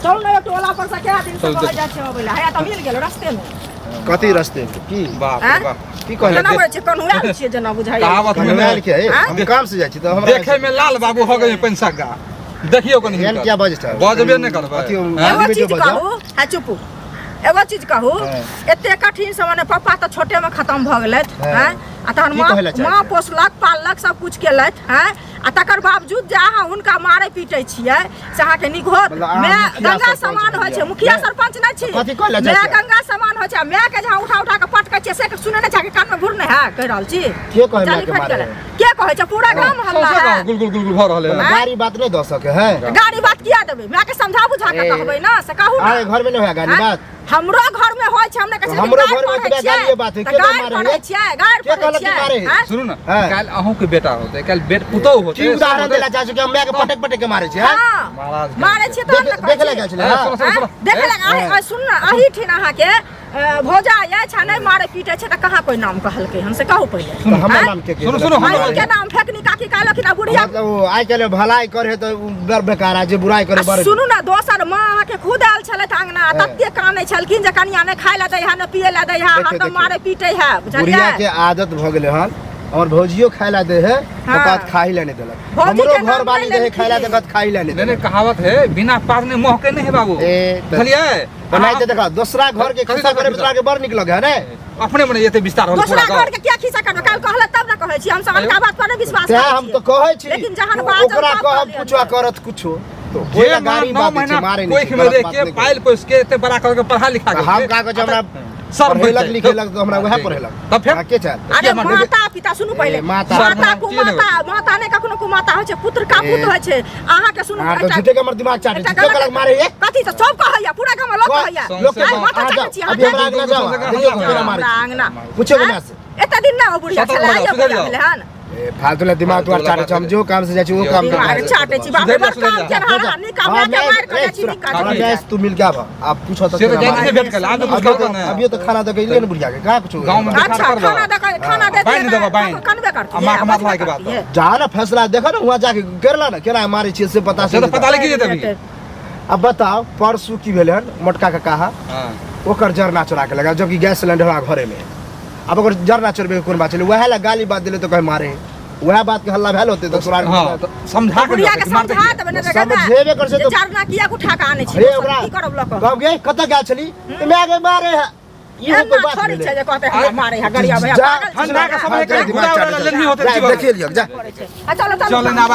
चल ना टोला पर से क्या दिन से कह जा छै बोला है त मिल गेल रास्ते में कथी रास्ते की बाप रे बाप की कहले ना होय छै कन्हुआ छियै जना बुझाइ कहावत में कन्हुआ के हम काम से जाइ छी त हमरा देखे में लाल बाबू हो गए पैंसगा देखियो कनी एहन क्या बजै छै बजबे नहि करबै एगो चीज कहू है चुप एगो चीज कहू एते कठिन से माने पापा त छोटे में खत्म भ गेलैथ हैं आ तहन मां पोसलक पाललक सब कुछ केलैथ हैं आ तकर बावजूद जे अहाँ हुनका मारे पीटे छियै से अहाँ के निघोत मैं गंगा समान होय छै मुखिया सरपंच नै छी मैं गंगा समान होय छै मैं के जहां उठा उठा के पटकै छै से सुनै नै छै के कान में घुर नै है कह रहल छी के कहै मैं के मारे के कहै छै पूरा गांव हल्ला है गुल गुल गुल गुल भ रहले है गाड़ी बात नै द सके है गाड़ी बात किया देबै मैं के समझा बुझा के कहबै ना से कहू अरे घर में नै होय गाड़ी बात हमरो घर में होय छै हमने कहै हमरो घर में तोरा गाड़ी बात है के मारे छै गाड़ पर छै सुनू ना काल अहू के बेटा होते काल बेट पुतौ होते की उदाहरण देला चाहै छी कि हमरा के पटक पटक के मारे छै महाराज मारे छै त देख ले गेल छले देख ले सुन ना अही ठिन अहाँ के भौजा ये छ नै मारे पीटे छै त कहां कोई नाम कहलकै हमसे कहू पहिले हमर नाम के सुनो सुनो हम के नाम फेकनी काकी कहलो कि ना बुढ़िया आइ काल्हि भलाई करे त बर बेकार जे बुराई करे बर सुनू ना दोसर मां अहाँ के खुद आयल छले अंगना तत्ते कानै छलखिन जे कनिया नै खाय ला दै है न पिए ला दै है हरदम मारे पीटे है बुझलियै बुढ़िया के आदत भ गेले हन और भौजियो खाय ला दे है तो बात खाई लेने देलक हमरो घर वाली दे है खाय ला देलक खाई लेने नहीं कहावत है बिना पागने महके नहीं है बाबू बुझलियै बनाई दे देखा दूसरा घर के खिस्सा करे में तोरा के बड़ निक लगे है ने अपने मने एते विस्तार होल दूसरा घर के क्या खिस्सा करबे काल कहले तब ना कहै छी हम सब का बात पर विश्वास छै हम तो कहै छी लेकिन जहां बात ओकरा कहब कुछो करत कुछो तो कोई गाड़ी बात छै मारे नहीं कोई में देख के पाइल पोस के एते बड़ा करके पढ़ा लिखा के हम कागज हमरा सर पढ़ेलक लिखेलक तो हमरा वह पढ़ेलक तब फिर के छै अरे माता पिता सुनु पहिले माता को माता ने कखनो को माता होय छै पुत्र का पुत्र होय छै अहाँ के सुनु तो झूठे के हमर दिमाग चाटे छै के गलत मारे है कथि त सब कहैया पूरा गांव में लोग कहैया लोग माथा चाटे छी अभी हमरा आगना जाओ देखियो केना मारे आंगना पूछो ना से एता दिन ना हो बुढ़िया छला आइया भेले हन फालतू ला दिमाग तोर चाटे छ हम जो काम से जाय छी वो काम कर चाटे छी बाप रे काम के रहा नहीं काम के मार कर छी निकाल गैस तू मिल गया आप पूछो तो से भेट कर आप तो अभी तो खाना दे के ले न बुढ़िया के का कुछ गांव में अच्छा खाना दे बाइन देबो बाइन कनबे करती अम्मा के माथा के बात जा ना फैसला देखो ना वहां जाके करला ना केना मारे छी से पता से तो पता लगी जेते अभी अब बताओ परसू की भेले हन मोटका का कहा हां ओकर जरना चुरा के लगा जबकि गैस सिलेंडर हमरा घरे में अब ओकर जरना चोरबे कोन बात चले वह ला गाली बात दिले तो कहे मारे वह बात के हल्ला भेल होते तो तोरा समझा के बुढ़िया के समझा देबे न समझेबे कर से तो जरना किया उठा के आने छी की करब लक कब गे कत गेल छली मैं आगे मारे है ये कोई बात नहीं है जे कहते हम मारे है गड़िया भैया ठंडा का समय के दिमाग चाटे देखिए लियो जा चलो चलो ना